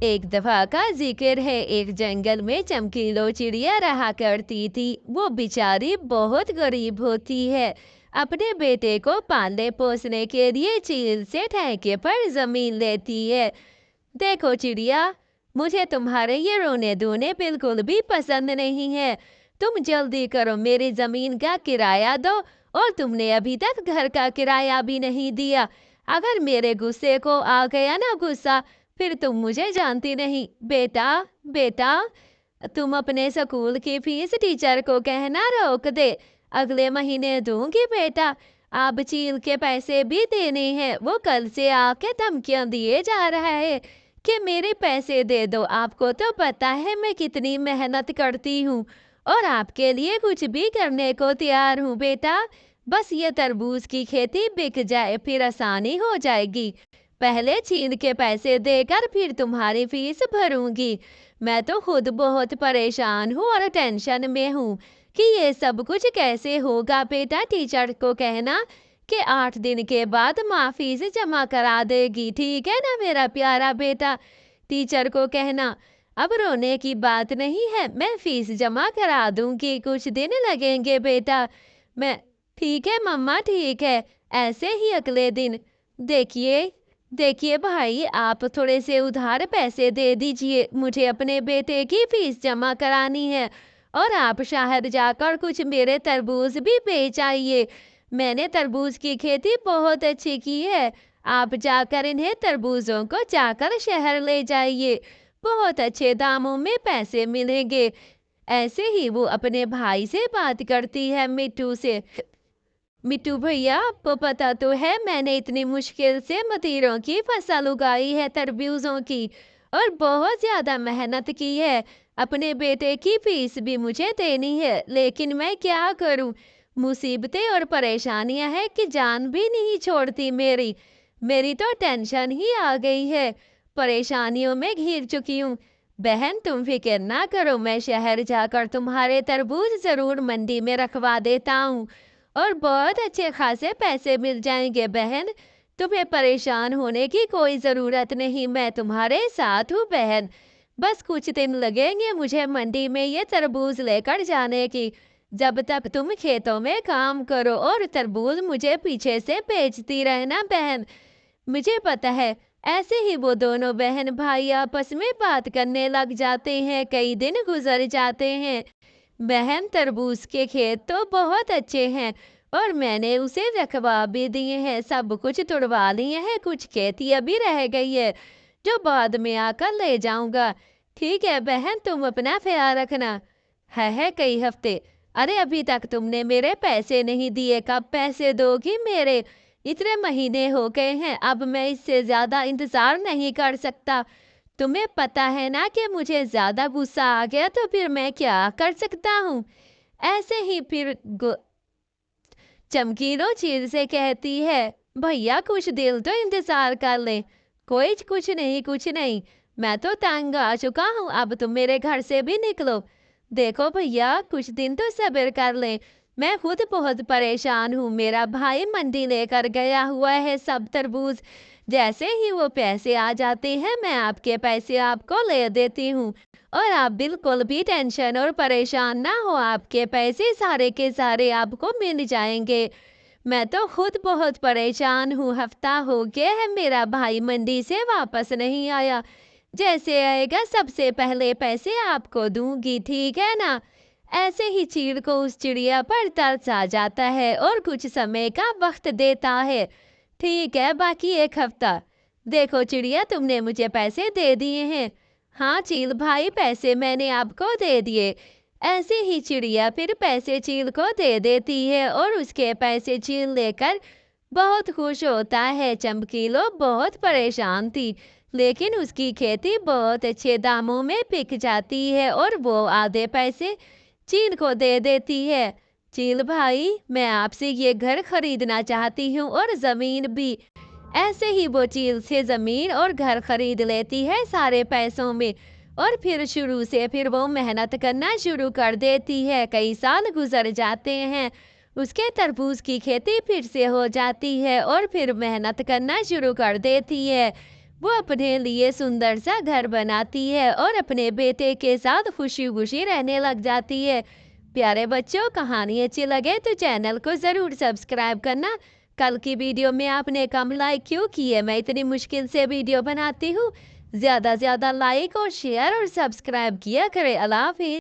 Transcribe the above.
एक दफा का जिक्र है, एक जंगल में चमकीलो चिड़िया रहा करती थी। वो बेचारी बहुत गरीब होती है। अपने बेटे को पालने पोसने के लिए चील से ठेके पर जमीन लेती है। देखो चिड़िया, मुझे तुम्हारे ये रोने धोने बिल्कुल भी पसंद नहीं है। तुम जल्दी करो, मेरी जमीन का किराया दो। और तुमने अभी तक घर का किराया भी नहीं दिया। अगर मेरे गुस्से को आ गया ना गुस्सा, फिर तुम मुझे जानती नहीं। बेटा, बेटा, तुम अपने स्कूल की फीस टीचर को कहना रोक दे। अगले महीने दूंगी बेटा। अब चील के पैसे भी देने हैं। वो कल से आके धमकियां दिए जा रहा है कि मेरे पैसे दे दो। आपको तो पता है मैं कितनी मेहनत करती हूँ और आपके लिए कुछ भी करने को तैयार हूँ बेटा। बस ये तरबूज की खेती बिक जाए, फिर आसानी हो जाएगी। पहले चीन के पैसे देकर फिर तुम्हारी फीस भरूंगी। मैं तो खुद बहुत परेशान हूँ और टेंशन में हूँ कि ये सब कुछ कैसे होगा। बेटा, टीचर को कहना कि 8 दिन के बाद माँ फीस जमा करा देगी। ठीक है ना मेरा प्यारा बेटा? टीचर को कहना, अब रोने की बात नहीं है, मैं फीस जमा करा दूंगी। कुछ दिन लगेंगे बेटा। मैं ठीक है मम्मा, ठीक है। ऐसे ही अगले दिन, देखिए देखिए भाई, आप थोड़े से उधार पैसे दे दीजिए, मुझे अपने बेटे की फीस जमा करानी है। और आप शहर जाकर कुछ मेरे तरबूज भी बेच आइए। मैंने तरबूज की खेती बहुत अच्छी की है। आप जाकर इन्हें तरबूजों को जाकर शहर ले जाइए, बहुत अच्छे दामों में पैसे मिलेंगे। ऐसे ही वो अपने भाई से बात करती है, मिट्टू से। मिट्टू भैया, आपको पता तो है मैंने इतनी मुश्किल से मतीरों की फसल उगाई है, तरबूजों की, और बहुत ज्यादा मेहनत की है। अपने बेटे की फीस भी मुझे देनी है, लेकिन मैं क्या करूं? मुसीबतें और परेशानियां हैं कि जान भी नहीं छोड़ती मेरी। मेरी तो टेंशन ही आ गई है। परेशानियों में घिर चुकी हूँ। बहन, तुम फिक्र ना करो, मैं शहर जाकर तुम्हारे तरबूज जरूर मंडी में रखवा देता हूँ और बहुत अच्छे खासे पैसे मिल जाएंगे। बहन, तुम्हें परेशान होने की कोई ज़रूरत नहीं, मैं तुम्हारे साथ हूँ बहन। बस कुछ दिन लगेंगे मुझे मंडी में ये तरबूज लेकर जाने की। जब तक तुम खेतों में काम करो और तरबूज मुझे पीछे से बेचती रहना बहन। मुझे पता है। ऐसे ही वो दोनों बहन भाई आपस में बात करने लग जाते हैं। कई दिन गुजर जाते हैं। बहन, तरबूज के खेत तो बहुत अच्छे हैं और मैंने उसे रखवा भी दिए हैं, सब कुछ तुड़वा लिए हैं। कुछ खेती अभी रह गई है जो बाद में आकर ले जाऊंगा। ठीक है बहन, तुम अपना ख्याल रखना। है कई हफ्ते। अरे अभी तक तुमने मेरे पैसे नहीं दिए, कब पैसे दोगी मेरे? इतने महीने हो गए हैं, अब मैं इससे ज्यादा इंतजार नहीं कर सकता। तुम्हें पता है ना कि मुझे ज्यादा गुस्सा आ गया तो फिर मैं क्या कर सकता हूँ। ऐसे ही फिर चमकीलो चील से कहती है, भैया कुछ दिल तो इंतजार कर ले। कोई कुछ नहीं, कुछ नहीं, मैं तो तंग आ चुका हूँ, अब तुम मेरे घर से भी निकलो। देखो भैया, कुछ दिन तो सब्र कर ले। मैं खुद बहुत परेशान हूँ। मेरा भाई मंडी लेकर गया हुआ है सब तरबूज। जैसे ही वो पैसे आ जाते हैं, मैं आपके पैसे आपको ले देती हूँ। और आप बिल्कुल भी टेंशन और परेशान ना हो, आपके पैसे सारे के सारे आपको मिल जाएंगे। मैं तो खुद बहुत परेशान हूँ, हफ्ता हो गया है मेरा भाई मंडी से वापस नहीं आया। जैसे आएगा सबसे पहले पैसे आपको दूंगी, ठीक है ना? ऐसे ही चीड़ को उस चिड़िया पर तरस आ जाता है और कुछ समय का वक्त देता है। ठीक है, बाकी एक हफ्ता। देखो चिड़िया, तुमने मुझे पैसे दे दिए हैं। हाँ चील भाई, पैसे मैंने आपको दे दिए। ऐसे ही चिड़िया फिर पैसे चील को दे देती है और उसके पैसे चील लेकर बहुत खुश होता है। चमकीलो बहुत परेशान थी, लेकिन उसकी खेती बहुत अच्छे दामों में बिक जाती है और वो आधे पैसे चील को दे देती है। चील भाई, मैं आपसे ये घर खरीदना चाहती हूँ और जमीन भी। ऐसे ही वो चील से जमीन और घर खरीद लेती है सारे पैसों में। और फिर शुरू से फिर वो मेहनत करना शुरू कर देती है। कई साल गुजर जाते हैं, उसके तरबूज की खेती फिर से हो जाती है और फिर मेहनत करना शुरू कर देती है। वो अपने लिए सुंदर सा घर बनाती है और अपने बेटे के साथ खुशी-खुशी रहने लग जाती है। प्यारे बच्चों, कहानी अच्छी लगे तो चैनल को ज़रूर सब्सक्राइब करना। कल की वीडियो में आपने कम लाइक क्यों किए? मैं इतनी मुश्किल से वीडियो बनाती हूँ। ज़्यादा से ज़्यादा लाइक और शेयर और सब्सक्राइब किया करें। अल्लाह हाफ़िज़।